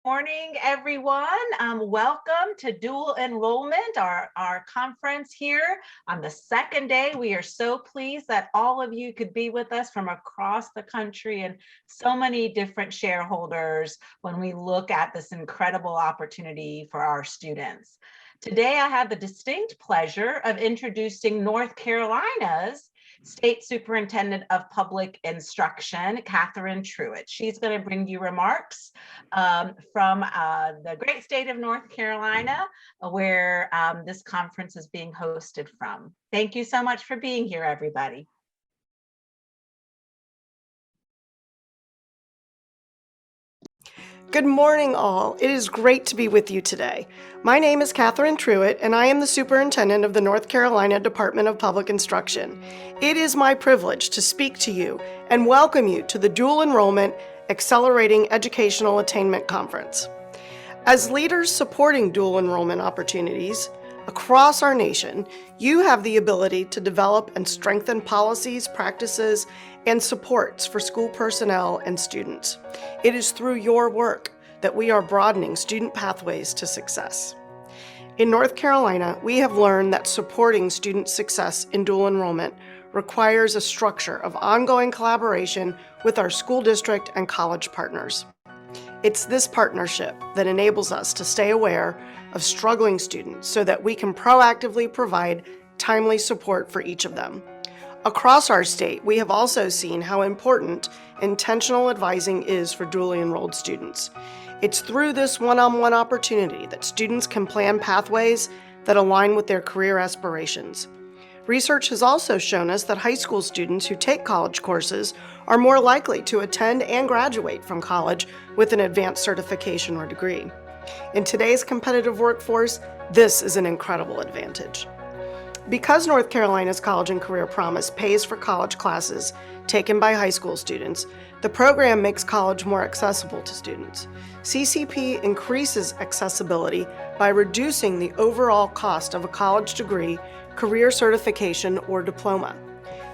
Morning, everyone. Welcome to Dual Enrollment, our conference here on the second day. We are so pleased that all of you could be with us from across the country and so many different shareholders when we look at this incredible opportunity for our students. Today, I have the distinct pleasure of introducing North Carolina's State Superintendent of Public Instruction, Catherine Truitt. She's going to bring you remarks from the great state of North Carolina, where this conference is being hosted from. Thank you so much for being here, everybody. Good morning, all. It is great to be with you today. My name is Catherine Truitt, and I am the Superintendent of the North Carolina Department of Public Instruction. It is my privilege to speak to you and welcome you to the Dual Enrollment Accelerating Educational Attainment Conference. As leaders supporting dual enrollment opportunities across our nation, you have the ability to develop and strengthen policies, practices, and supports for school personnel and students. It is through your work that we are broadening student pathways to success. In North Carolina, we have learned that supporting student success in dual enrollment requires a structure of ongoing collaboration with our school district and college partners. It's this partnership that enables us to stay aware of struggling students so that we can proactively provide timely support for each of them. Across our state, we have also seen how important intentional advising is for dually enrolled students. It's through this one-on-one opportunity that students can plan pathways that align with their career aspirations. Research has also shown us that high school students who take college courses are more likely to attend and graduate from college with an advanced certification or degree. In today's competitive workforce, this is an incredible advantage. Because North Carolina's College and Career Promise pays for college classes taken by high school students, the program makes college more accessible to students. CCP increases accessibility by reducing the overall cost of a college degree, career certification, or diploma.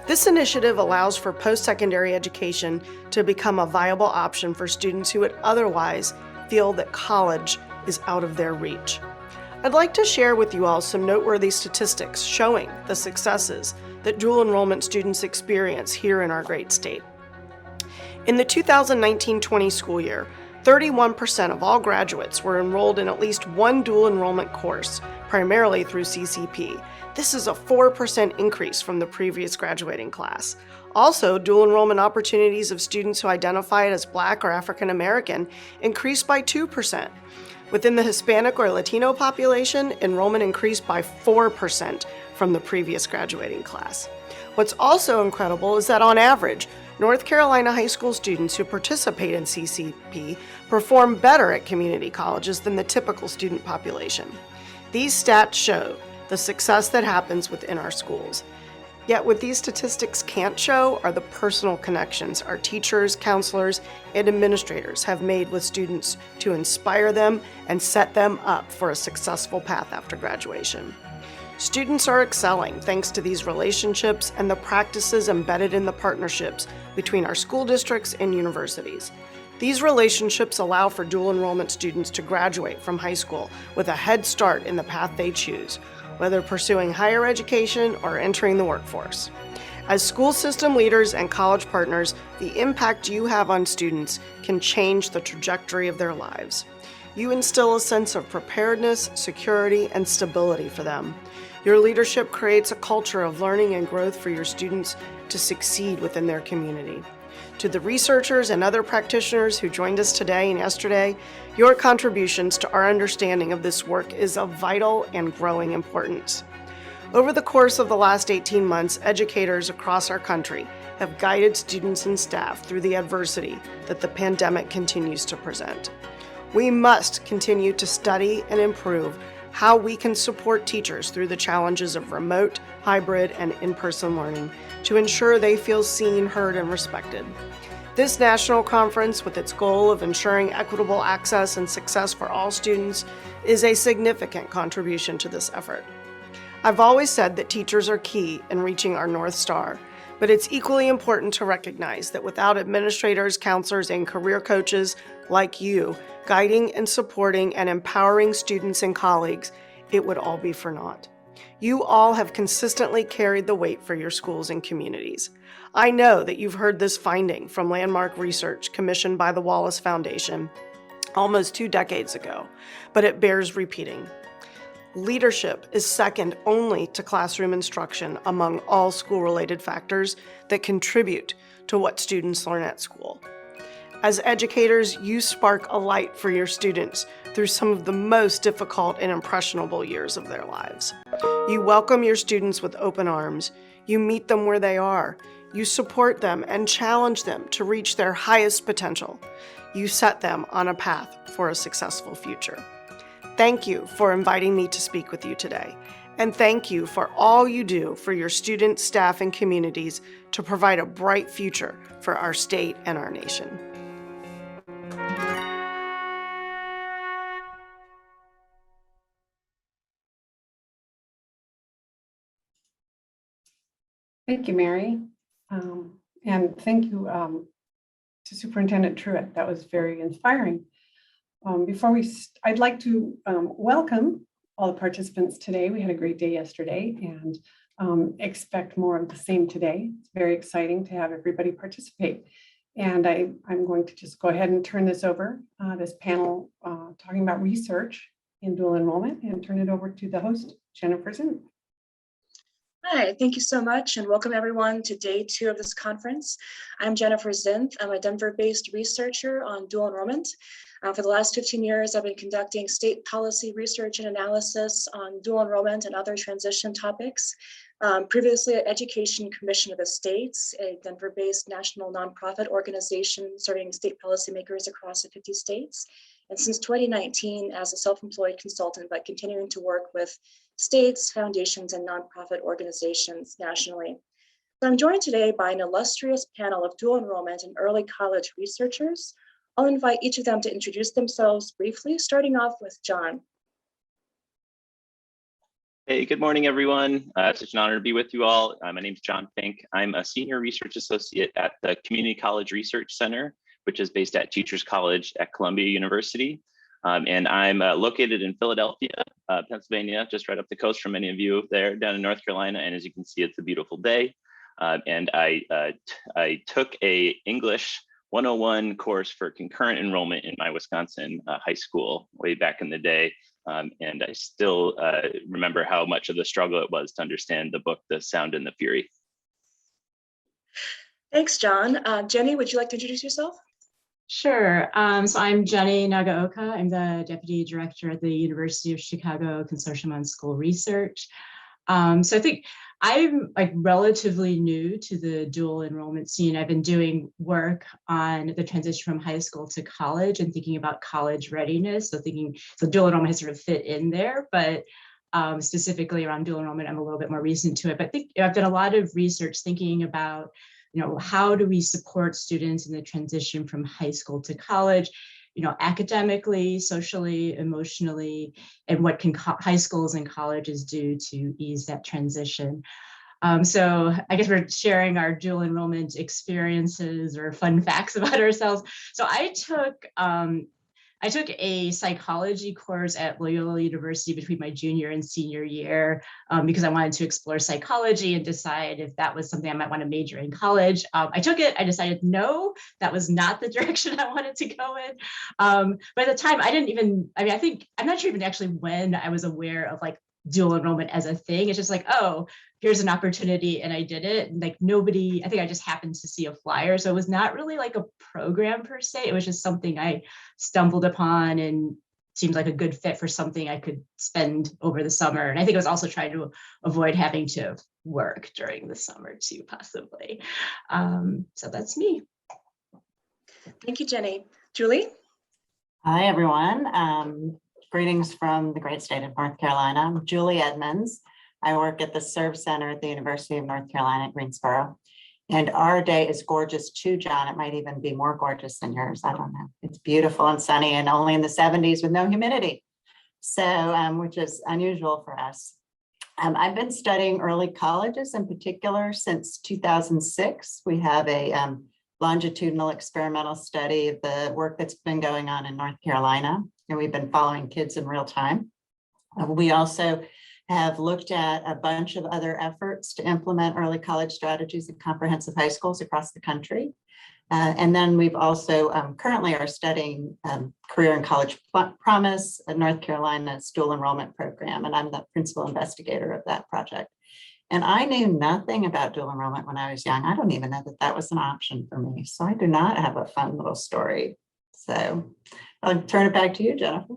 This initiative allows for post-secondary education to become a viable option for students who would otherwise feel that college is out of their reach. I'd like to share with you all some noteworthy statistics showing the successes that dual enrollment students experience here in our great state. In the 2019-20 school year, 31% of all graduates were enrolled in at least one dual enrollment course, primarily through CCP. This is a 4% increase from the previous graduating class. Also, dual enrollment opportunities of students who identified as Black or African American increased by 2%. Within the Hispanic or Latino population, enrollment increased by 4% from the previous graduating class. What's also incredible is that on average, North Carolina high school students who participate in CCP perform better at community colleges than the typical student population. These stats show the success that happens within our schools. Yet what these statistics can't show are the personal connections our teachers, counselors, and administrators have made with students to inspire them and set them up for a successful path after graduation. Students are excelling thanks to these relationships and the practices embedded in the partnerships between our school districts and universities. These relationships allow for dual enrollment students to graduate from high school with a head start in the path they choose, whether pursuing higher education or entering the workforce. As school system leaders and college partners, the impact you have on students can change the trajectory of their lives. You instill a sense of preparedness, security, and stability for them. Your leadership creates a culture of learning and growth for your students to succeed within their community. To the researchers and other practitioners who joined us today and yesterday, your contributions to our understanding of this work is of vital and growing importance. Over the course of the last 18 months, educators across our country have guided students and staff through the adversity that the pandemic continues to present. We must continue to study and improve how we can support teachers through the challenges of remote, hybrid, and in-person learning to ensure they feel seen, heard, and respected. This national conference, with its goal of ensuring equitable access and success for all students, is a significant contribution to this effort. I've always said that teachers are key in reaching our North Star. But it's equally important to recognize that without administrators, counselors, and career coaches like you guiding and supporting and empowering students and colleagues, it would all be for naught. You all have consistently carried the weight for your schools and communities. I know that you've heard this finding from landmark research commissioned by the Wallace Foundation almost 2 decades ago, but it bears repeating. Leadership is second only to classroom instruction among all school-related factors that contribute to what students learn at school. As educators, you spark a light for your students through some of the most difficult and impressionable years of their lives. You welcome your students with open arms. You meet them where they are. You support them and challenge them to reach their highest potential. You set them on a path for a successful future. Thank you for inviting me to speak with you today. And thank you for all you do for your students, staff, and communities to provide a bright future for our state and our nation. Thank you, Mary. And thank you to Superintendent Truitt. That was very inspiring. I'd like to welcome all the participants today. We had a great day yesterday and expect more of the same today. It's very exciting to have everybody participate. And I'm going to just go ahead and turn this over, this panel talking about research in dual enrollment, and turn it over to the host, Jennifer Zinth. Hi, thank you so much, and welcome everyone to day 2 of this conference. I'm Jennifer Zinth. I'm a Denver-based researcher on dual enrollment. For the last 15 years, I've been conducting state policy research and analysis on dual enrollment and other transition topics. Previously at Education Commission of the States, a Denver-based national nonprofit organization serving state policymakers across the 50 states. And since 2019 as a self-employed consultant, but continuing to work with states, foundations, and nonprofit organizations nationally. So I'm joined today by an illustrious panel of dual enrollment and early college researchers. I'll invite each of them to introduce themselves briefly, starting off with John. Hey, good morning, everyone. It's such an honor to be with you all. My name is John Fink. I'm a senior research associate at the Community College Research Center, which is based at Teachers College at Columbia University. And I'm located in Philadelphia, Pennsylvania, just right up the coast from many of you there down in North Carolina. And as you can see, it's a beautiful day. And I took a English 101 course for concurrent enrollment in my Wisconsin high school way back in the day. And I still remember how much of the struggle it was to understand the book, The Sound and the Fury. Thanks, John. Jenny, would you like to introduce yourself? Sure. So I'm Jenny Nagaoka. I'm the Deputy Director at the University of Chicago Consortium on School Research. So I think I'm relatively new to the dual enrollment scene. I've been doing work on the transition from high school to college and thinking about college readiness. So dual enrollment has sort of fit in there, but specifically around dual enrollment, I'm a little bit more recent to it. But I think I've done a lot of research thinking about how do we support students in the transition from high school to college, academically, socially, emotionally, and what can high schools and colleges do to ease that transition. So I guess we're sharing our dual enrollment experiences or fun facts about ourselves. So I took a psychology course at Loyola University between my junior and senior year because I wanted to explore psychology and decide if that was something I might want to major in college. I took it, I decided no, that was not the direction I wanted to go in. But at the time, I'm not sure even actually when I was aware of dual enrollment as a thing. It's just oh, here's an opportunity, and I did it. And I think I just happened to see a flyer. So it was not really a program per se. It was just something I stumbled upon and seemed like a good fit for something I could spend over the summer. And I think I was also trying to avoid having to work during the summer too, possibly. So that's me. Thank you, Jenny. Julie? Hi, everyone. Greetings from the great state of North Carolina. I'm Julie Edmunds. I work at the Serve Center at the University of North Carolina at Greensboro. And our day is gorgeous too, John. It might even be more gorgeous than yours. I don't know. It's beautiful and sunny and only in the 70s with no humidity. So, which is unusual for us. I've been studying early colleges in particular since 2006. We have a longitudinal experimental study of the work that's been going on in North Carolina, and we've been following kids in real time. We also have looked at a bunch of other efforts to implement early college strategies in comprehensive high schools across the country. And then we've also currently are studying Career and College Promise, North Carolina's dual enrollment program, and I'm the principal investigator of that project. And I knew nothing about dual enrollment when I was young. I don't even know that that was an option for me. So I do not have a fun little story. So I'll turn it back to you, Jennifer.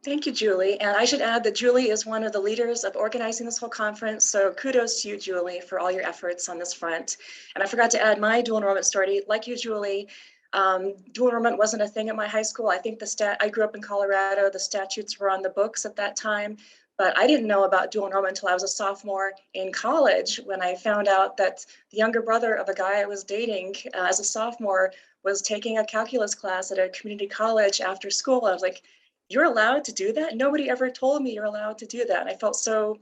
Thank you, Julie. And I should add that Julie is one of the leaders of organizing this whole conference. So kudos to you, Julie, for all your efforts on this front. And I forgot to add my dual enrollment story. Like you, Julie, dual enrollment wasn't a thing at my high school. I think I grew up in Colorado. The statutes were on the books at that time, but I didn't know about dual enrollment until I was a sophomore in college when I found out that the younger brother of a guy I was dating as a sophomore was taking a calculus class at a community college after school. I was like, you're allowed to do that? Nobody ever told me you're allowed to do that. And I felt so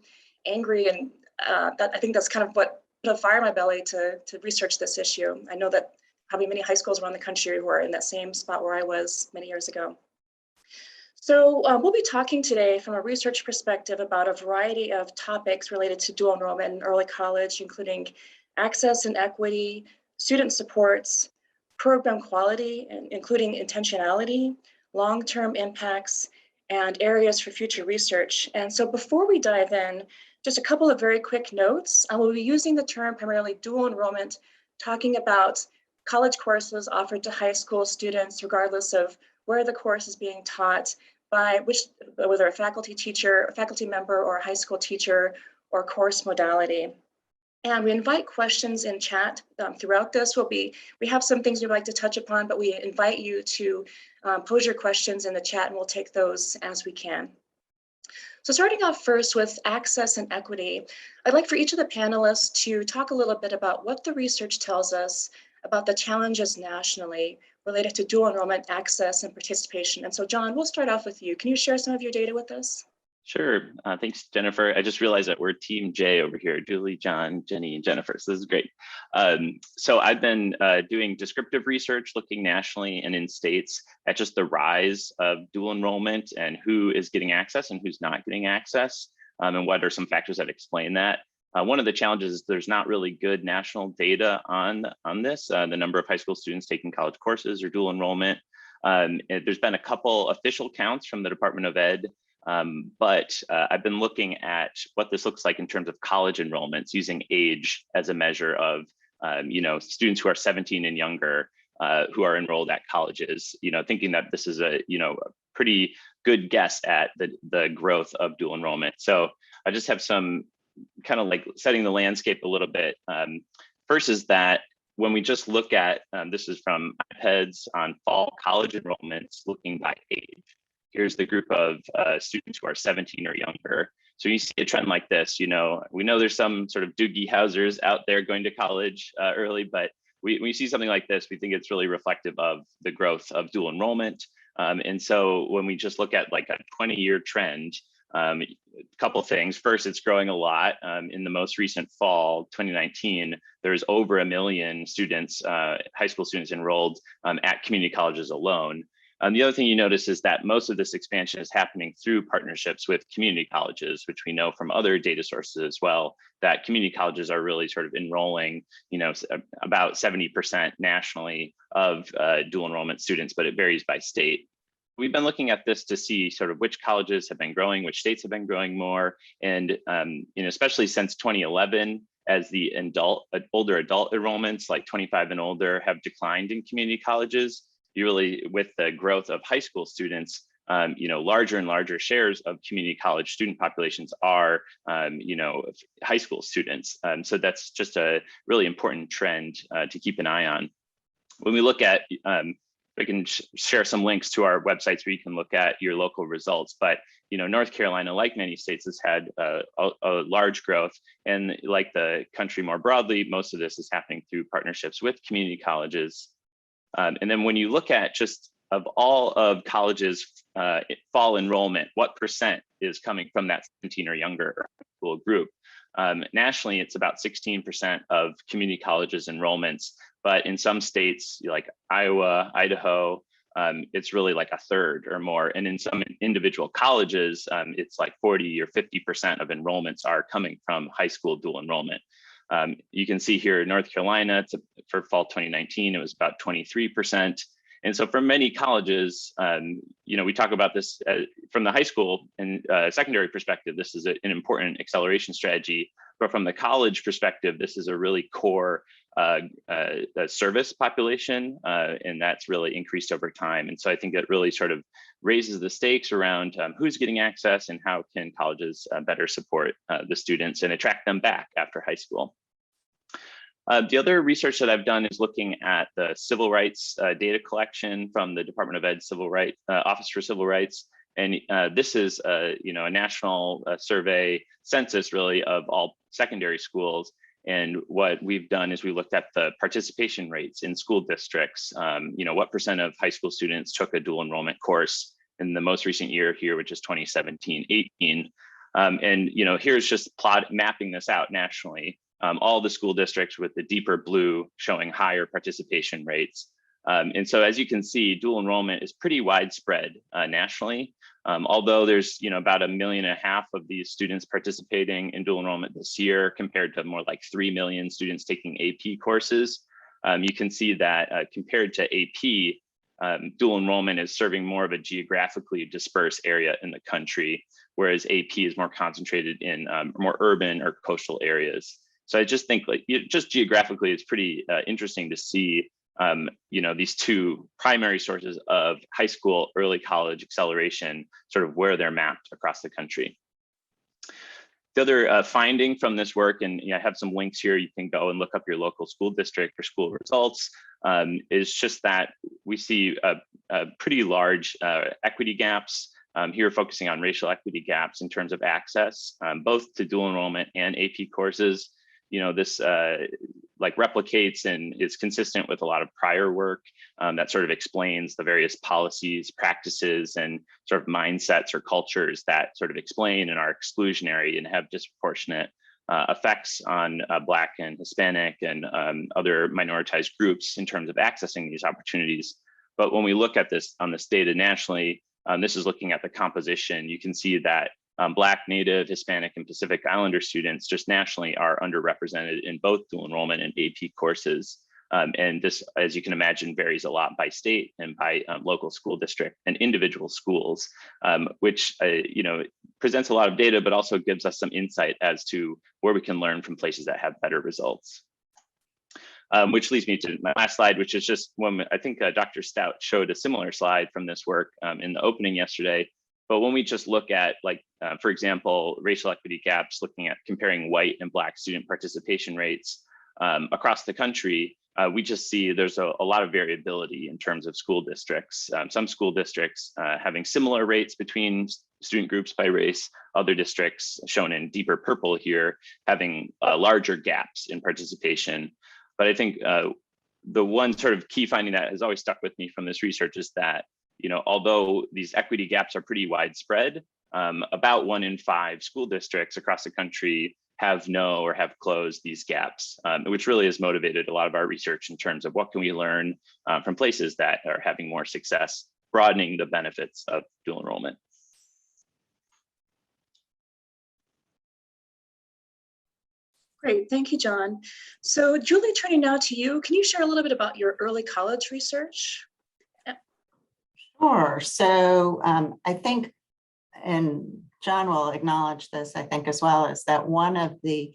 angry, and I think that's kind of what put a fire in my belly to research this issue. I know that probably many high schools around the country who are in that same spot where I was many years ago. So we'll be talking today from a research perspective about a variety of topics related to dual enrollment in early college, including access and equity, student supports, program quality, including intentionality, long-term impacts, and areas for future research. And so before we dive in, just a couple of very quick notes. I will be using the term primarily dual enrollment, talking about college courses offered to high school students, regardless of where the course is being taught, by whether a faculty teacher, a faculty member, or a high school teacher, or course modality. And we invite questions in chat throughout this. We have some things we'd like to touch upon, but we invite you to pose your questions in the chat, and we'll take those as we can. So starting off first with access and equity, I'd like for each of the panelists to talk a little bit about what the research tells us about the challenges nationally related to dual enrollment access and participation. And so John, we'll start off with you. Can you share some of your data with us? Sure. Thanks, Jennifer. I just realized that we're Team J over here, Julie, John, Jenny, and Jennifer. So this is great. So I've been doing descriptive research, looking nationally and in states at just the rise of dual enrollment and who is getting access and who's not getting access, and what are some factors that explain that. One of the challenges is there's not really good national data on this, the number of high school students taking college courses or dual enrollment. There's been a couple official counts from the Department of Ed, but I've been looking at what this looks like in terms of college enrollments using age as a measure of, students who are 17 and younger who are enrolled at colleges, thinking that this is a pretty good guess at the growth of dual enrollment. So I just have some kind of like setting the landscape a little bit. First is that when we just look at, this is from iPads on fall college enrollments looking by age. Here's the group of students who are 17 or younger. So you see a trend like this, we know there's some sort of Doogie Housers out there going to college early, but we see something like this, we think it's really reflective of the growth of dual enrollment. And so when we just look at like a 20-year trend, a couple things. First, it's growing a lot. In the most recent fall, 2019, there's over 1 million students, high school students enrolled at community colleges alone. The other thing you notice is that most of this expansion is happening through partnerships with community colleges, which we know from other data sources as well, that community colleges are really sort of enrolling, about 70% nationally of dual enrollment students, but it varies by state. We've been looking at this to see sort of which colleges have been growing, which states have been growing more, and especially since 2011, as the older adult enrollments, like 25 and older, have declined in community colleges. You really, with the growth of high school students, larger and larger shares of community college student populations are, high school students. So that's just a really important trend to keep an eye on. When we look at, I can share some links to our websites where you can look at your local results. But North Carolina, like many states, has had a large growth, and like the country more broadly, most of this is happening through partnerships with community colleges. And then when you look at just of all of colleges fall enrollment, what % is coming from that 17 or younger school group. Nationally, it's about 16% of community colleges enrollments, but in some states like Iowa, Idaho, it's really like a third or more. And in some individual colleges, it's like 40 or 50% of enrollments are coming from high school dual enrollment. You can see here in North Carolina, for fall 2019, it was about 23%. And so for many colleges, we talk about this from the high school and secondary perspective, this is an important acceleration strategy. But from the college perspective, this is a really core service population, and that's really increased over time. And so I think it really sort of raises the stakes around who's getting access and how can colleges better support the students and attract them back after high school. The other research that I've done is looking at the civil rights data collection from the Department of Ed Civil Rights Office for Civil Rights. And this is a national survey census really of all secondary schools. And what we've done is we looked at the participation rates in school districts. What percent of high school students took a dual enrollment course in the most recent year here, which is 2017-18. And here's just mapping this out nationally. All the school districts with the deeper blue showing higher participation rates. And so as you can see, dual enrollment is pretty widespread nationally. Although there's about 1.5 million of these students participating in dual enrollment this year compared to more like 3 million students taking AP courses. You can see that compared to AP, dual enrollment is serving more of a geographically dispersed area in the country, whereas AP is more concentrated in more urban or coastal areas. So I just think just geographically, it's pretty interesting to see these two primary sources of high school, early college acceleration, sort of where they're mapped across the country. The other finding from this work, and I have some links here, you can go and look up your local school district or school results, is just that we see a pretty large equity gaps. Here focusing on racial equity gaps in terms of access, both to dual enrollment and AP courses. This replicates and is consistent with a lot of prior work that sort of explains the various policies, practices, and sort of mindsets or cultures that sort of explain and are exclusionary and have disproportionate effects on Black and Hispanic and other minoritized groups in terms of accessing these opportunities. But when we look at this on this data nationally, this is looking at the composition. You can see that Black, Native, Hispanic, and Pacific Islander students just nationally are underrepresented in both dual enrollment and AP courses. And this, as you can imagine, varies a lot by state and by local school district and individual schools, which presents a lot of data, but also gives us some insight as to where we can learn from places that have better results. Which leads me to my last slide, which is just one, I think Dr. Stout showed a similar slide from this work in the opening yesterday. But when we just look at, for example, racial equity gaps, looking at comparing white and Black student participation rates across the country, we just see there's a lot of variability in terms of school districts. Some school districts having similar rates between student groups by race, other districts shown in deeper purple here, having larger gaps in participation. But I think the one sort of key finding that has always stuck with me from this research is that, although these equity gaps are pretty widespread, about 1 in 5 school districts across the country have closed these gaps, which really has motivated a lot of our research in terms of what can we learn from places that are having more success, broadening the benefits of dual enrollment. Great, thank you, John. So Julie, turning now to you, can you share a little bit about your early college research? Sure. So I think, and John will acknowledge this, I think, as well, is that one of the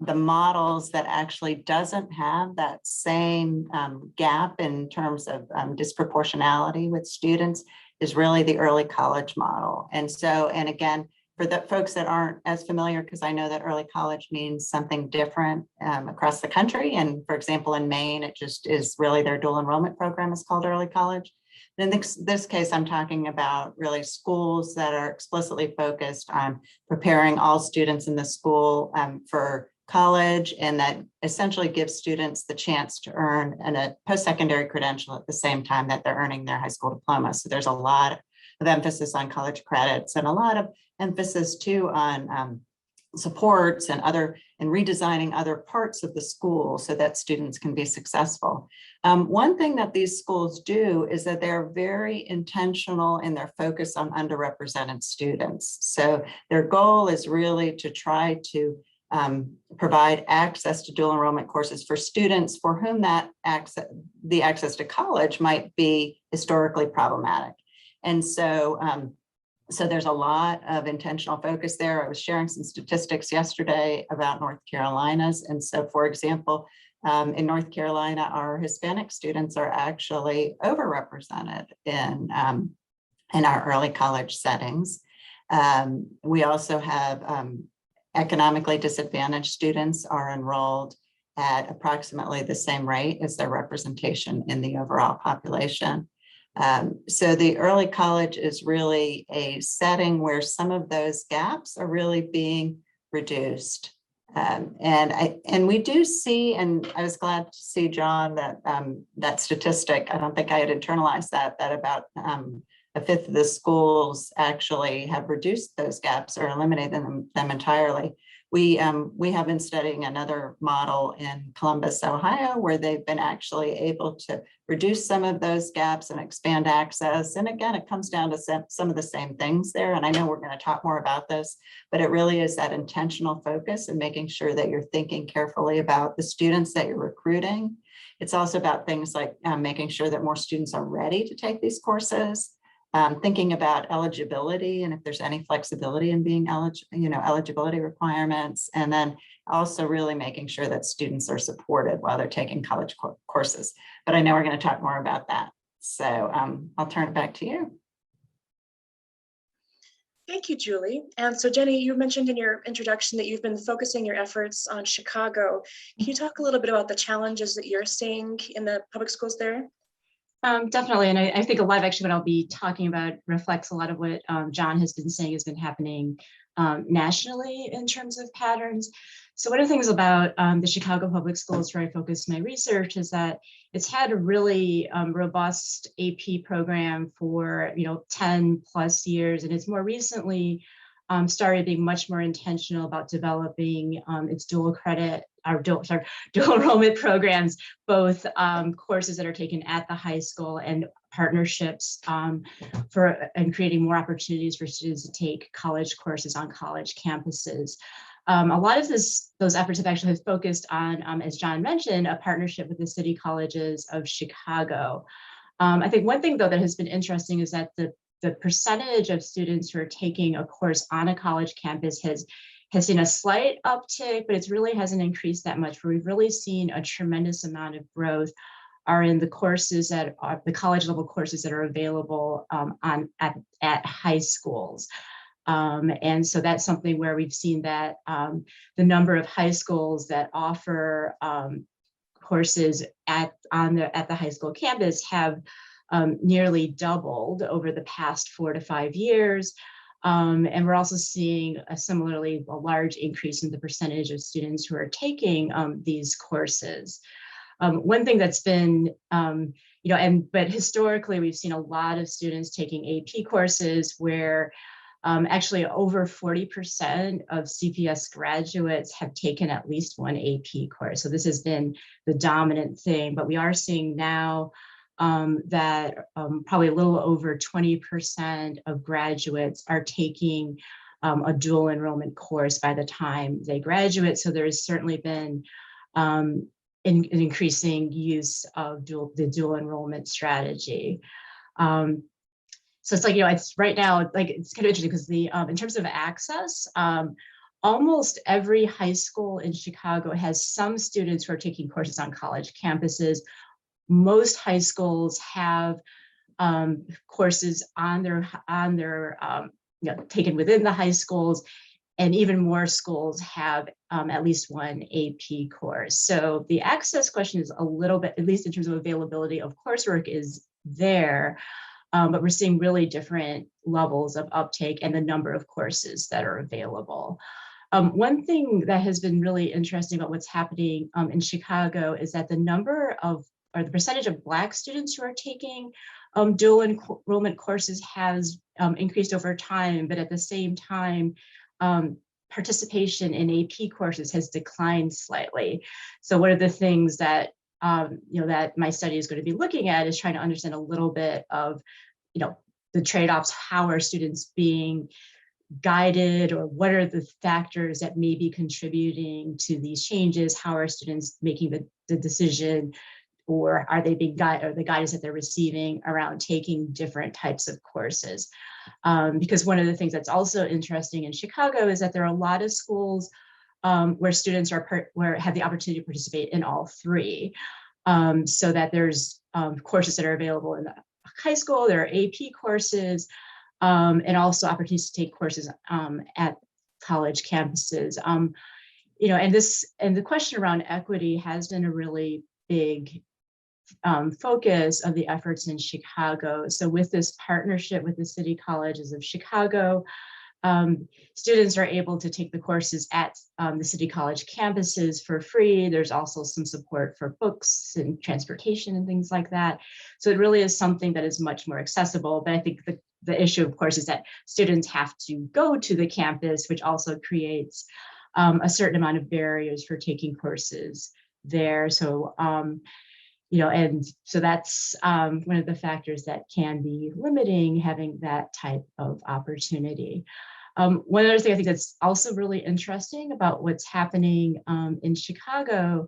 models that actually doesn't have that same gap in terms of disproportionality with students is really the early college model. And so, and again, for the folks that aren't as familiar, because I know that early college means something different across the country. And for example, in Maine, it just is really their dual enrollment program is called early college. In this case, I'm talking about really schools that are explicitly focused on preparing all students in the school for college, and that essentially gives students the chance to earn a post-secondary credential at the same time that they're earning their high school diploma. So there's a lot of emphasis on college credits and a lot of emphasis too on supports and redesigning other parts of the school so that students can be successful. One thing that these schools do is that they're very intentional in their focus on underrepresented students. So their goal is really to try to provide access to dual enrollment courses for students for whom the access to college might be historically problematic. And so there's a lot of intentional focus there. I was sharing some statistics yesterday about North Carolina's. And so, for example, in North Carolina, our Hispanic students are actually overrepresented in our early college settings. We also have economically disadvantaged students are enrolled at approximately the same rate as their representation in the overall population. So the early college is really a setting where some of those gaps are really being reduced. And we do see, and I was glad to see, John, that that statistic, I don't think I had internalized that about a fifth of the schools actually have reduced those gaps or eliminated them entirely. We have been studying another model in Columbus, Ohio, where they've been actually able to reduce some of those gaps and expand access. And again, it comes down to some of the same things there. And I know we're going to talk more about this, but it really is that intentional focus and making sure that you're thinking carefully about the students that you're recruiting. It's also about things like making sure that more students are ready to take these courses. Thinking about eligibility and if there's any flexibility in being eligibility requirements, and then also really making sure that students are supported while they're taking college courses. But I know we're going to talk more about that. So I'll turn it back to you. Thank you, Julie. And so Jenny, you mentioned in your introduction that you've been focusing your efforts on Chicago. Can you talk a little bit about the challenges that you're seeing in the public schools there? Definitely, and I think a lot of actually what I'll be talking about reflects a lot of what John has been saying has been happening nationally in terms of patterns. So one of the things about the Chicago Public Schools where I focus my research is that it's had a really robust AP program for 10 plus years, and it's more recently started being much more intentional about developing its dual credit or dual enrollment programs, both courses that are taken at the high school and partnerships and creating more opportunities for students to take college courses on college campuses. A lot of those efforts have actually focused on, as John mentioned, a partnership with the city colleges of Chicago. I think one thing though that has been interesting is that the percentage of students who are taking a course on a college campus has seen a slight uptick, but it really hasn't increased that much. Where we've really seen a tremendous amount of growth are in the courses that are the college level courses that are available at high schools. And so that's something where we've seen that the number of high schools that offer courses at the high school campus have nearly doubled over the past 4 to 5 years. And we're also seeing a large increase in the percentage of students who are taking these courses. One thing that's been, but historically we've seen a lot of students taking AP courses where actually over 40% of CPS graduates have taken at least one AP course. So this has been the dominant thing, but we are seeing now that probably a little over 20% of graduates are taking a dual enrollment course by the time they graduate. So there has certainly been an increasing use of the dual enrollment strategy. So it's like, it's right now, like, it's kind of interesting because in terms of access, almost every high school in Chicago has some students who are taking courses on college campuses. Most high schools have courses on their taken within the high schools, and even more schools have at least one AP course. So the access question is a little bit, at least in terms of availability of coursework, is there, but we're seeing really different levels of uptake and the number of courses that are available. One thing that has been really interesting about what's happening in Chicago is that the percentage of Black students who are taking dual enrollment courses has increased over time, but at the same time, participation in AP courses has declined slightly. So one of the things that that my study is going to be looking at is trying to understand a little bit of, the trade-offs. How are students being guided, or what are the factors that may be contributing to these changes? How are students making the decision, or are they being guided, or the guidance that they're receiving around taking different types of courses? Because one of the things that's also interesting in Chicago is that there are a lot of schools where students have the opportunity to participate in all three. So that there's courses that are available in the high school, there are AP courses, and also opportunities to take courses at college campuses. And the question around equity has been a really big focus of the efforts in Chicago. So with this partnership with the City Colleges of Chicago, students are able to take the courses at the City College campuses for free. There's also some support for books and transportation and things like that. So it really is something that is much more accessible. But I think the issue, of course, is that students have to go to the campus, which also creates a certain amount of barriers for taking courses there. So, and so that's one of the factors that can be limiting having that type of opportunity. One other thing I think that's also really interesting about what's happening in Chicago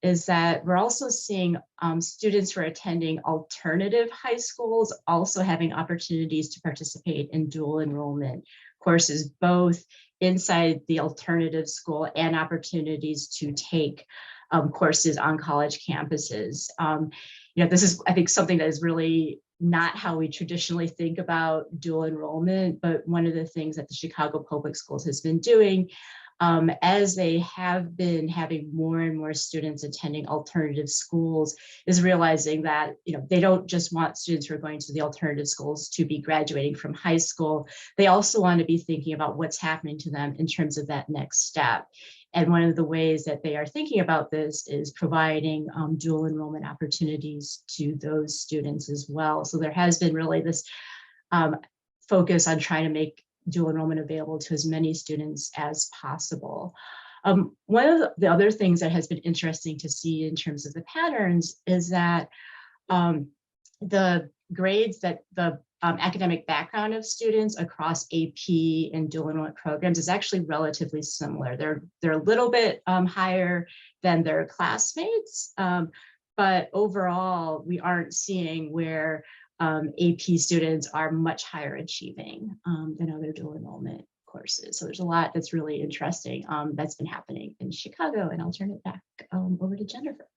is that we're also seeing students who are attending alternative high schools also having opportunities to participate in dual enrollment courses, both inside the alternative school and opportunities to take courses on college campuses. This is, I think, something that is really not how we traditionally think about dual enrollment, but one of the things that the Chicago Public Schools has been doing as they have been having more and more students attending alternative schools is realizing that they don't just want students who are going to the alternative schools to be graduating from high school. They also want to be thinking about what's happening to them in terms of that next step. And one of the ways that they are thinking about this is providing dual enrollment opportunities to those students as well. So there has been really this focus on trying to make dual enrollment available to as many students as possible. One of the other things that has been interesting to see in terms of the patterns is that the grades that the academic background of students across AP and dual enrollment programs is actually relatively similar. They're a little bit higher than their classmates, but overall, we aren't seeing where AP students are much higher achieving than other dual enrollment courses. So there's a lot that's really interesting that's been happening in Chicago, and I'll turn it back over to Jennifer.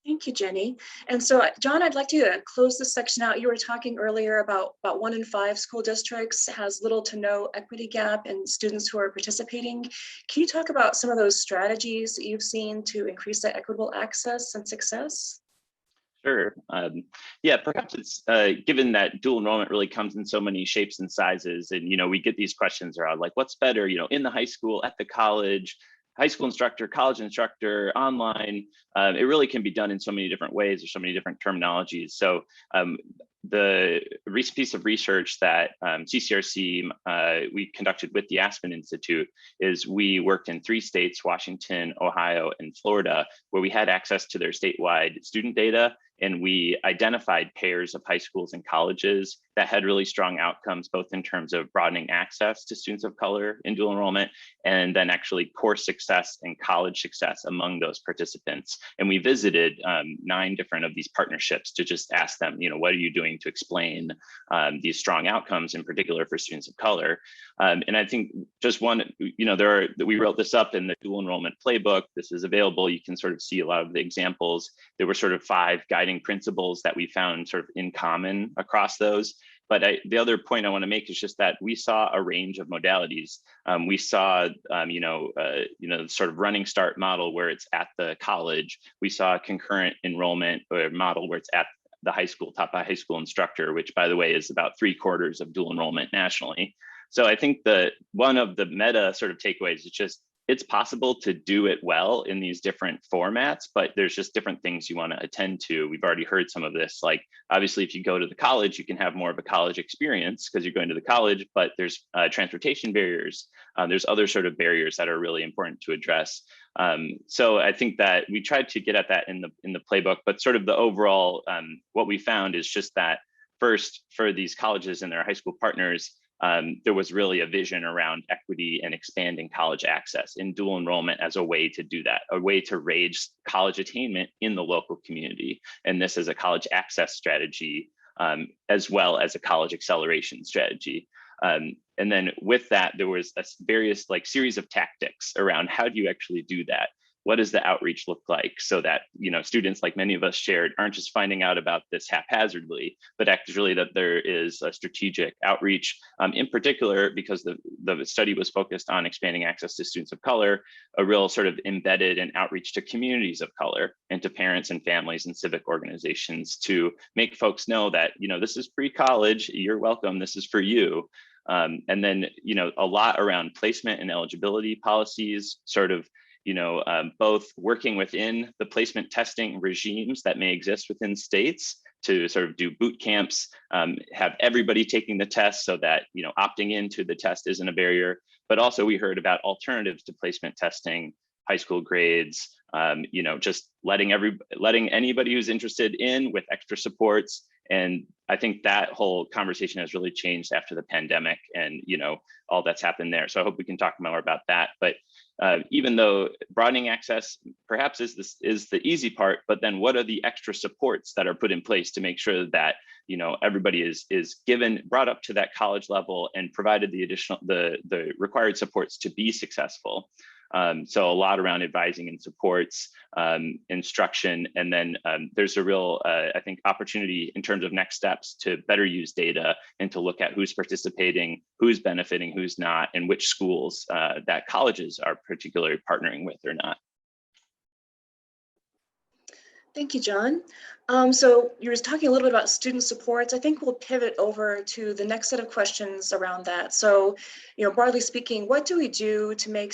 Thank you, Jenny. And so, John, I'd like to close this section out. You were talking earlier about 1 in 5 school districts has little to no equity gap in students who are participating. Can you talk about some of those strategies that you've seen to increase that equitable access and success? Sure. Yeah, perhaps it's given that dual enrollment really comes in so many shapes and sizes, and we get these questions around like, what's better, in the high school, at the college, high school instructor, college instructor, online. It really can be done in so many different ways. There's so many different terminologies. So the recent piece of research that CCRC we conducted with the Aspen Institute is we worked in 3 states, Washington, Ohio, and Florida, where we had access to their statewide student data. And we identified pairs of high schools and colleges that had really strong outcomes, both in terms of broadening access to students of color in dual enrollment, and then actually course success and college success among those participants. And we visited 9 different of these partnerships to just ask them, what are you doing to explain these strong outcomes, in particular for students of color? And I think just one, we wrote this up in the dual enrollment playbook. This is available. You can sort of see a lot of the examples. There were sort of 5 guiding principles that we found sort of in common across those. But the other point I want to make is just that we saw a range of modalities. We saw, sort of running start model where it's at the college. We saw a concurrent enrollment or model where it's at the high school, top high school instructor, which, by the way, is about 3/4 of dual enrollment nationally. So I think that one of the meta sort of takeaways is just it's possible to do it well in these different formats, but there's just different things you want to attend to. We've already heard some of this, like obviously if you go to the college, you can have more of a college experience because you're going to the college, but there's transportation barriers. There's other sort of barriers that are really important to address. So I think that we tried to get at that in the playbook, but sort of the overall, what we found is just that first, for these colleges and their high school partners, there was really a vision around equity and expanding college access in dual enrollment as a way to do that, a way to raise college attainment in the local community. And this is a college access strategy, as well as a college acceleration strategy. And then with that, there was a various series of tactics around how do you actually do that? What does the outreach look like so that, you know, students like many of us shared aren't just finding out about this haphazardly, but actually that there is a strategic outreach, in particular, because the study was focused on expanding access to students of color, a real sort of embedded and outreach to communities of color and to parents and families and civic organizations to make folks know that, you know, this is pre-college, you're welcome, this is for you. And then, you know, a lot around placement and eligibility policies, sort of, you know, both working within the placement testing regimes that may exist within states to sort of do boot camps, have everybody taking the test so that, you know, opting into the test isn't a barrier. But also we heard about alternatives to placement testing, high school grades, you know, just letting anybody who's interested in with extra supports. And I think that whole conversation has really changed after the pandemic and, you know, all that's happened there. So I hope we can talk more about that. But even though broadening access perhaps is the easy part, but then what are the extra supports that are put in place to make sure that, you know, everybody is brought up to that college level and provided the required supports to be successful. So a lot around advising and supports, instruction, and then there's a real, I think, opportunity in terms of next steps to better use data and to look at who's participating, who's benefiting, who's not, and which schools that colleges are particularly partnering with or not. Thank you, John. So you were talking a little bit about student supports. I think we'll pivot over to the next set of questions around that. So, you know, broadly speaking, what do we do to make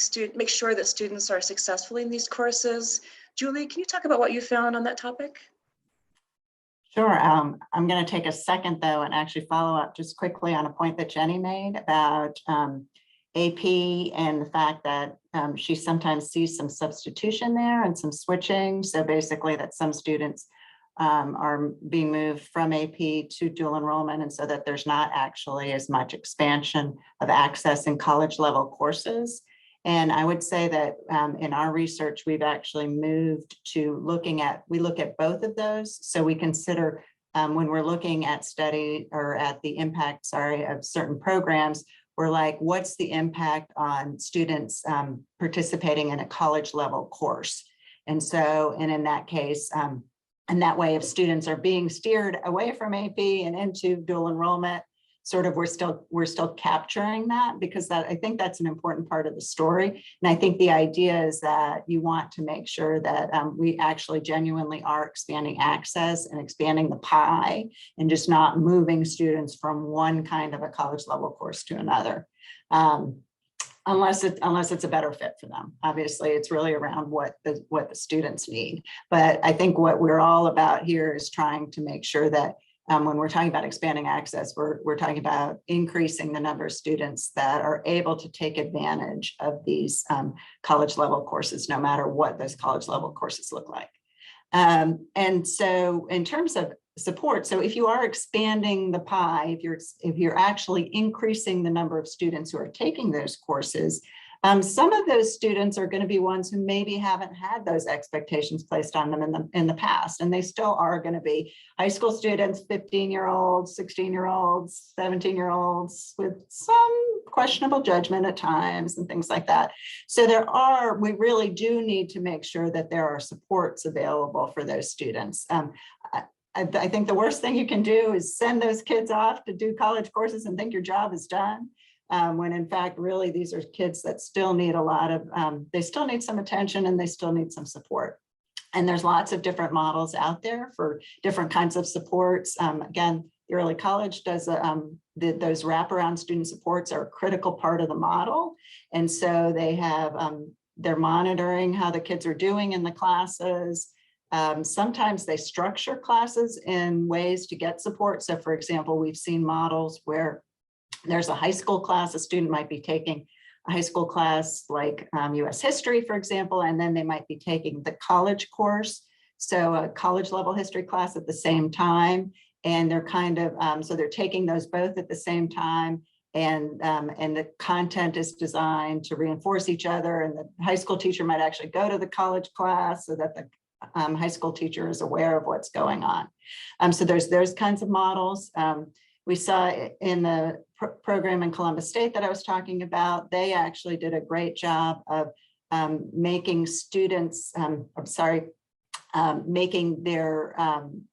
sure that students are successful in these courses? Julie, can you talk about what you found on that topic? Sure. I'm going to take a second, though, and actually follow up just quickly on a point that Jenny made about AP and the fact that she sometimes sees some substitution there and some switching. So basically that some students are being moved from AP to dual enrollment, and so that there's not actually as much expansion of access in college level courses. And I would say that in our research, we've actually moved to we look at both of those. So we consider when we're looking at study or at the impact, of certain programs, we're like, what's the impact on students participating in a college level course? And so, and in that case, and that way if students are being steered away from AP and into dual enrollment, sort of we're still capturing that, because I think that's an important part of the story. And I think the idea is that you want to make sure that we actually genuinely are expanding access and expanding the pie and just not moving students from one kind of a college level course to another. Unless it's a better fit for them. Obviously, it's really around what the students need. But I think what we're all about here is trying to make sure that when we're talking about expanding access, we're talking about increasing the number of students that are able to take advantage of these college level courses, no matter what those college level courses look like. And so in terms of support, so if you are expanding the pie, if you're actually increasing the number of students who are taking those courses, some of those students are going to be ones who maybe haven't had those expectations placed on them in the past, and they still are going to be high school students, 15-year-olds, 16-year-olds, 17-year-olds with some questionable judgment at times and things like that. So we really do need to make sure that there are supports available for those students. I think the worst thing you can do is send those kids off to do college courses and think your job is done. When in fact, really, these are kids that still need they still need some attention and they still need some support. And there's lots of different models out there for different kinds of supports. Again, the early college does, those wraparound student supports are a critical part of the model. And so they have they're monitoring how the kids are doing in the classes. Sometimes they structure classes in ways to get support. So for example, we've seen models where there's a high school class, a student might be taking a high school class like US history, for example, and then they might be taking the college course. So a college level history class at the same time. And they're kind of, so they're taking those both at the same time. And the content is designed to reinforce each other. And the high school teacher might actually go to the college class so that the high school teacher is aware of what's going on. So there's those kinds of models. We saw in the program in Columbus State that I was talking about, they actually did a great job of making students, making their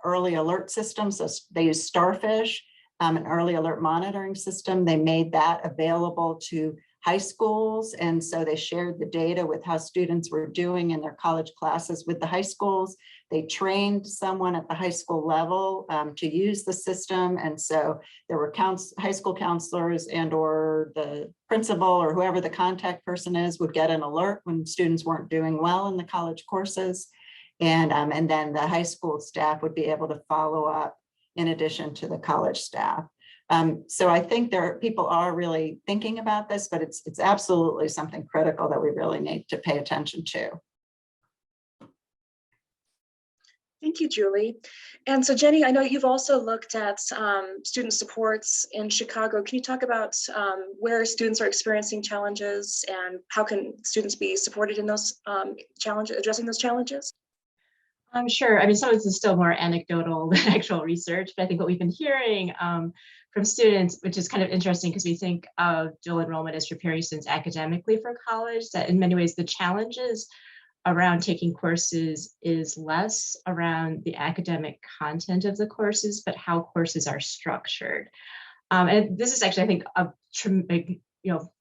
early alert system. So they use Starfish, an early alert monitoring system. They made that available to high schools. And so they shared the data with how students were doing in their college classes with the high schools. They trained someone at the high school level to use the system. And so there were high school counselors and or the principal or whoever the contact person is would get an alert when students weren't doing well in the college courses. And then the high school staff would be able to follow up in addition to the college staff. So I think people are really thinking about this, but it's absolutely something critical that we really need to pay attention to. Thank you, Julie. And so Jenny, I know you've also looked at student supports in Chicago. Can you talk about where students are experiencing challenges and how can students be supported in those challenges, addressing those challenges? Sure. I mean, some of this is still more anecdotal than actual research, but I think what we've been hearing from students, which is kind of interesting because we think of dual enrollment as preparing students academically for college, that in many ways the challenges around taking courses is less around the academic content of the courses, but how courses are structured. And this is actually, I think,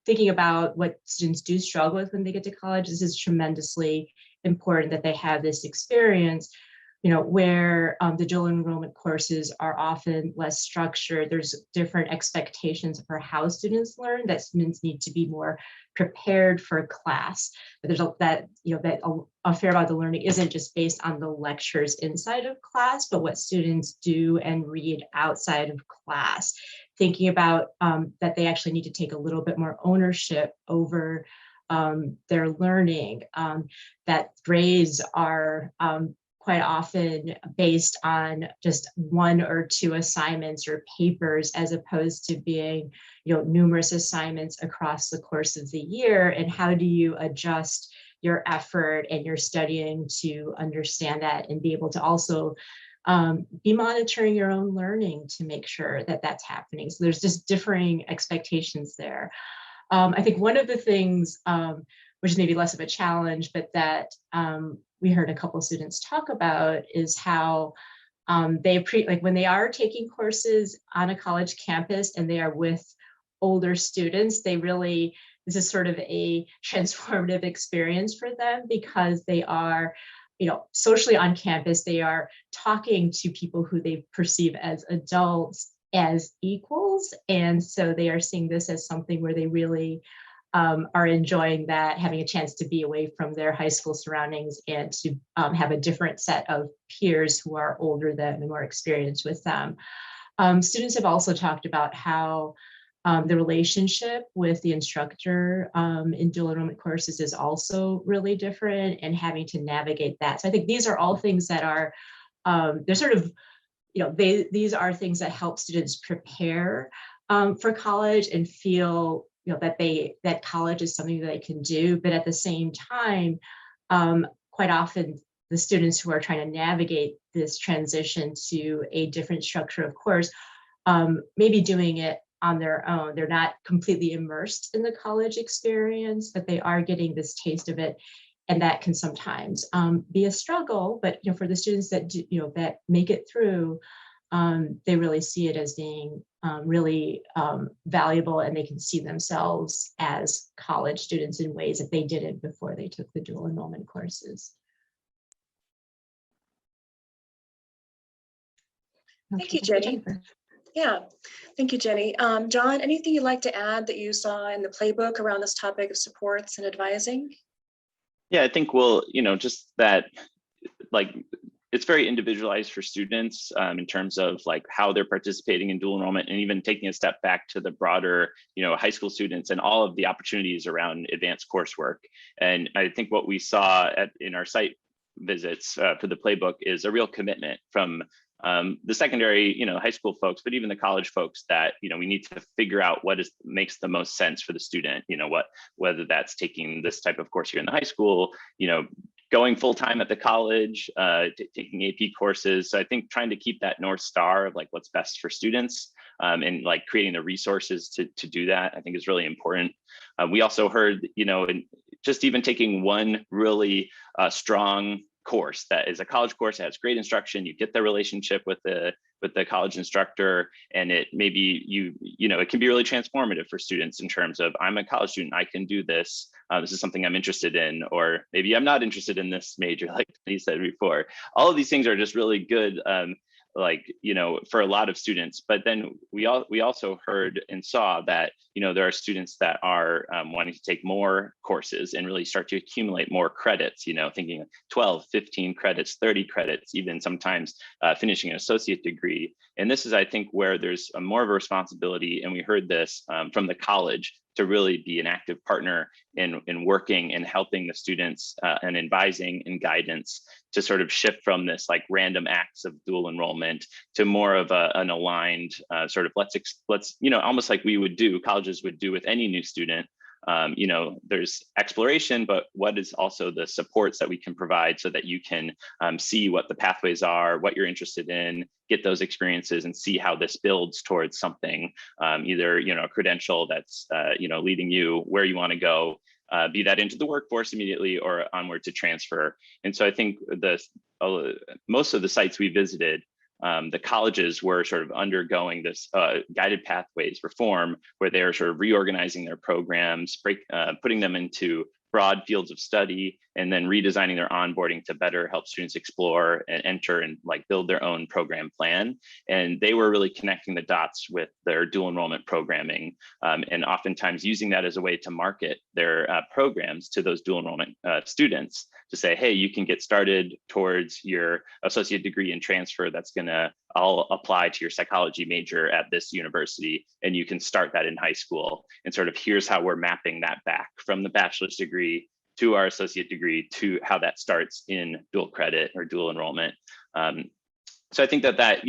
thinking about what students do struggle with when they get to college, this is tremendously important that they have this experience, where the dual enrollment courses are often less structured. There's different expectations for how students learn, that students need to be more prepared for class. But there's a fair amount of the learning isn't just based on the lectures inside of class, but what students do and read outside of class. Thinking about that they actually need to take a little bit more ownership over their learning, that grades are quite often based on just one or two assignments or papers, as opposed to being, numerous assignments across the course of the year. And how do you adjust your effort and your studying to understand that and be able to also be monitoring your own learning to make sure that that's happening. So there's just differing expectations there. I think one of the things, which is maybe less of a challenge, but that we heard a couple of students talk about, is how when they are taking courses on a college campus and they are with older students, this is sort of a transformative experience for them, because they are, socially on campus, they are talking to people who they perceive as adults as equals. And so they are seeing this as something where they really are enjoying that, having a chance to be away from their high school surroundings and to have a different set of peers who are older than and more experienced with them. Students have also talked about how the relationship with the instructor in dual enrollment courses is also really different, and having to navigate that. So I think these are all things that are, they're sort of, these are things that help students prepare for college and feel that college is something that they can do. But at the same time, quite often the students who are trying to navigate this transition to a different structure of course, maybe doing it on their own. They're not completely immersed in the college experience, but they are getting this taste of it. And that can sometimes be a struggle, but for the students that do, that make it through, they really see it as being really valuable, and they can see themselves as college students in ways that they didn't before they took the dual enrollment courses. Thank you, Jenny. Yeah, thank you, Jenny. John, anything you'd like to add that you saw in the playbook around this topic of supports and advising? Yeah, I think just that, like, it's very individualized for students in terms of like how they're participating in dual enrollment, and even taking a step back to the broader, high school students and all of the opportunities around advanced coursework. And I think what we saw in our site visits for the playbook is a real commitment from the secondary, high school folks, but even the college folks, that we need to figure out what makes the most sense for the student. Whether that's taking this type of course here in the high school, going full time at the college, taking AP courses. So I think trying to keep that North Star of like what's best for students, and like creating the resources to do that, I think is really important. We also heard, and just even taking one really strong course that is a college course that has great instruction, you get the relationship with the college instructor, and it maybe it can be really transformative for students in terms of, I'm a college student, I can do this. This is something I'm interested in, or maybe I'm not interested in this major, like he said before. All of these things are just really good, for a lot of students. But then we also heard and saw that there are students that are wanting to take more courses and really start to accumulate more credits, thinking 12, 15 credits, 30 credits, even sometimes finishing an associate degree. And this is, I think, where there's more of a responsibility, and we heard this from the college, to really be an active partner in working and helping the students and advising and guidance to sort of shift from this like random acts of dual enrollment to more of an aligned sort of let's almost like colleges would do with any new student. There's exploration, but what is also the supports that we can provide so that you can see what the pathways are, what you're interested in, get those experiences, and see how this builds towards something, either a credential that's leading you where you want to go, be that into the workforce immediately or onward to transfer. And so I think most of the sites we visited, the colleges were sort of undergoing this guided pathways reform, where they're sort of reorganizing their programs, putting them into broad fields of study, and then redesigning their onboarding to better help students explore and enter and like build their own program plan. And they were really connecting the dots with their dual enrollment programming, and oftentimes using that as a way to market their programs to those dual enrollment students, to say, hey, you can get started towards your associate degree and transfer that's gonna all apply to your psychology major at this university, and you can start that in high school. And sort of here's how we're mapping that back from the bachelor's degree to our associate degree, to how that starts in dual credit or dual enrollment. So I think that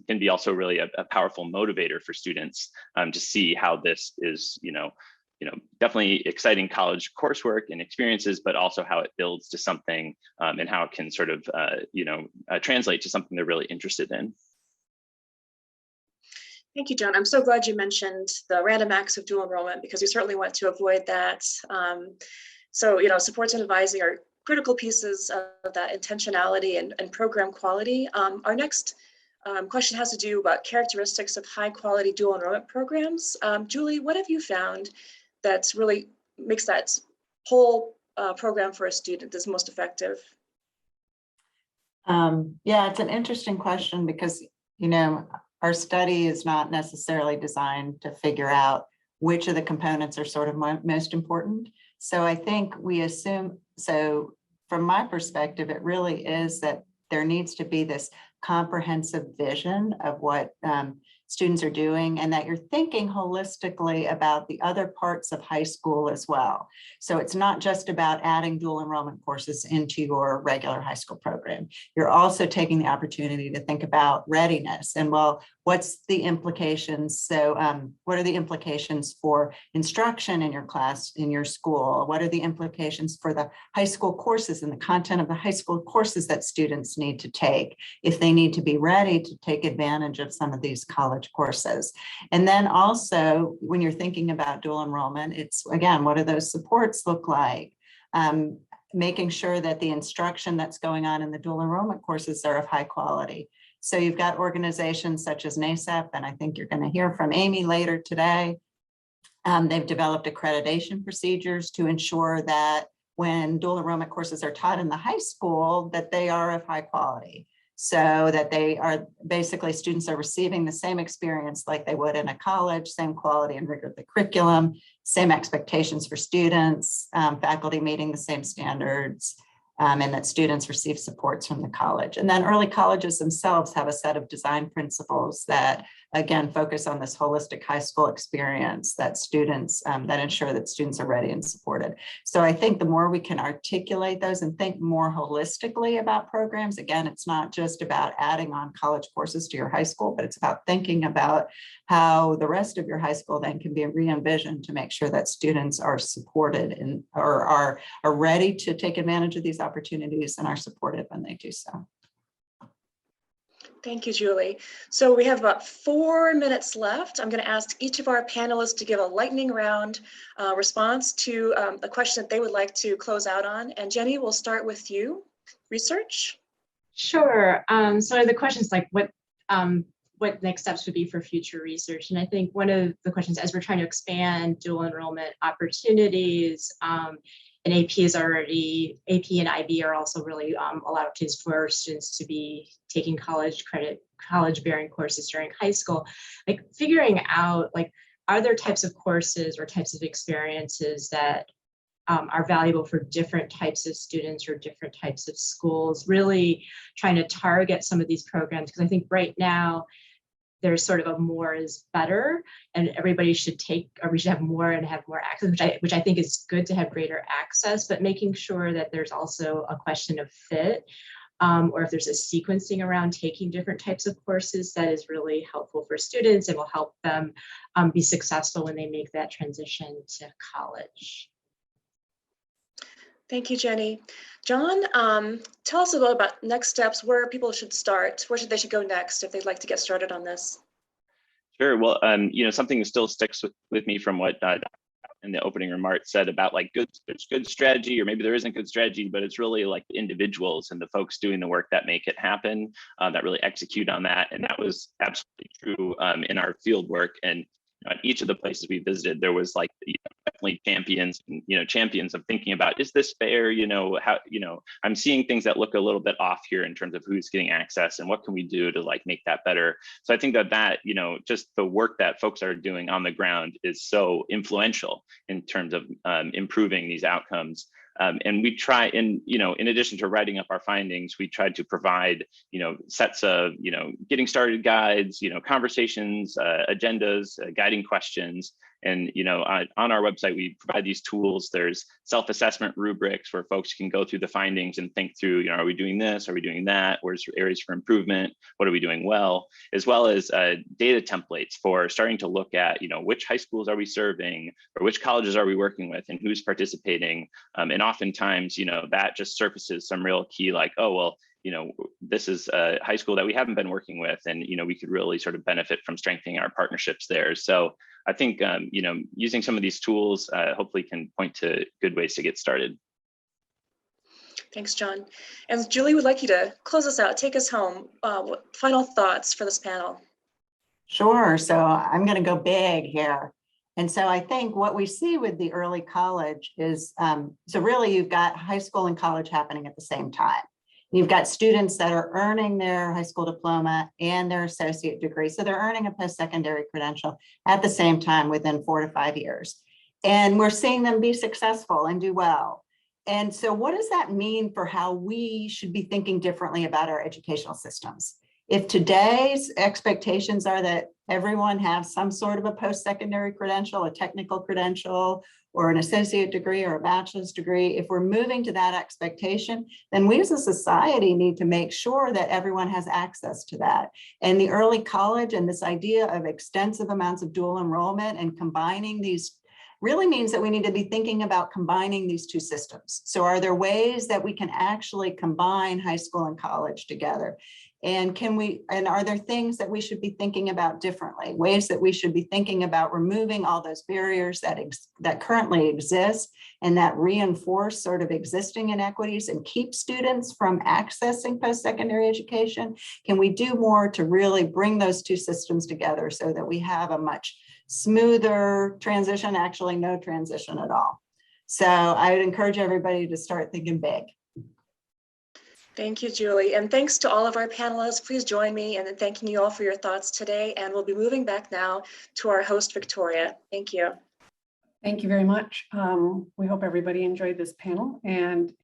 can be also really a powerful motivator for students to see how this is definitely exciting college coursework and experiences, but also how it builds to something, and how it can sort of translate to something they're really interested in. Thank you, John. I'm so glad you mentioned the random acts of dual enrollment, because we certainly want to avoid that. So, supports and advising are critical pieces of that intentionality and program quality. Our next question has to do about characteristics of high quality dual enrollment programs. Julie, what have you found that's really makes that whole program for a student is most effective? Yeah, it's an interesting question, because, our study is not necessarily designed to figure out which of the components are sort of most important. So I think we assume, so from my perspective, it really is that there needs to be this comprehensive vision of what students are doing, and that you're thinking holistically about the other parts of high school as well. So it's not just about adding dual enrollment courses into your regular high school program. You're also taking the opportunity to think about readiness and, well, what's the implications? So what are the implications for instruction in your class, in your school? What are the implications for the high school courses and the content of the high school courses that students need to take if they need to be ready to take advantage of some of these college courses? And then also, when you're thinking about dual enrollment, it's, again, what do those supports look like? Making sure that the instruction that's going on in the dual enrollment courses are of high quality. So you've got organizations such as NASEP, and I think you're going to hear from Amy later today. They've developed accreditation procedures to ensure that when dual enrollment courses are taught in the high school, that they are of high quality. so that they are basically students are receiving the same experience like they would in a college, same quality and rigor of the curriculum, same expectations for students, faculty meeting the same standards, and that students receive supports from the college. And then early colleges themselves have a set of design principles that, again, focus on this holistic high school experience that students, that ensure that students are ready and supported. So I think the more we can articulate those and think more holistically about programs, again, it's not just about adding on college courses to your high school, but it's about thinking about how the rest of your high school then can be re-envisioned to make sure that students are supported and or are ready to take advantage of these opportunities and are supported when they do so. Thank you, Julie. So we have about 4 minutes left. I'm going to ask each of our panelists to give a lightning round response to a question that they would like to close out on. And Jenny, we'll start with you. Research? Sure. So the questions like what next steps would be for future research. And I think one of the questions as we're trying to expand dual enrollment opportunities, and AP and IB are also really allowed for students to be taking college bearing courses during high school, like figuring out like, are there types of courses or types of experiences that are valuable for different types of students or different types of schools, really trying to target some of these programs. Because I think right now, there's sort of a more is better, and everybody should take, or we should have more and have more access, which I think is good to have greater access, but making sure that there's also a question of fit, or if there's a sequencing around taking different types of courses that is really helpful for students and will help them be successful when they make that transition to college. Thank you, Jenny. John, tell us a little about next steps, where people should start, where they should go next if they'd like to get started on this. Sure. Well, something that still sticks with me from what in the opening remarks said about like there's good strategy, or maybe there isn't good strategy, but it's really like the individuals and the folks doing the work that make it happen, that really execute on that. And that was absolutely true in our field work. And at each of the places we visited, there was like definitely champions of thinking about, is this fair? How, I'm seeing things that look a little bit off here in terms of who's getting access and what can we do to like make that better. So I think that just the work that folks are doing on the ground is so influential in terms of improving these outcomes. And we try, in addition to writing up our findings, we tried to provide, sets of, getting started guides, conversations, agendas, guiding questions. And, on our website, we provide these tools. There's self-assessment rubrics where folks can go through the findings and think through, are we doing this? Are we doing that? Where's areas for improvement? What are we doing well? As well as data templates for starting to look at, which high schools are we serving, or which colleges are we working with, and who's participating. And oftentimes, that just surfaces some real key, like, oh, well, this is a high school that we haven't been working with, and we could really sort of benefit from strengthening our partnerships there. So I think using some of these tools hopefully can point to good ways to get started. Thanks, John. And Julie would like you to close us out, take us home. Final thoughts for this panel. Sure. So I'm going to go big here. And so I think what we see with the early college is, so really you've got high school and college happening at the same time. You've got students that are earning their high school diploma and their associate degree. So they're earning a post-secondary credential at the same time within 4 to 5 years. And we're seeing them be successful and do well. And so what does that mean for how we should be thinking differently about our educational systems? If today's expectations are that everyone has some sort of a post-secondary credential, a technical credential, or an associate degree or a bachelor's degree, if we're moving to that expectation, then we as a society need to make sure that everyone has access to that. And the early college and this idea of extensive amounts of dual enrollment and combining these really means that we need to be thinking about combining these two systems. So are there ways that we can actually combine high school and college together? And are there things that we should be thinking about differently, ways that we should be thinking about removing all those barriers that currently exist and that reinforce sort of existing inequities and keep students from accessing post-secondary education? Can we do more to really bring those two systems together so that we have a much smoother transition, actually no transition at all? So I would encourage everybody to start thinking big. Thank you, Julie. And thanks to all of our panelists. Please join me in thanking you all for your thoughts today. And we'll be moving back now to our host, Victoria. Thank you. Thank you very much. We hope everybody enjoyed this panel. And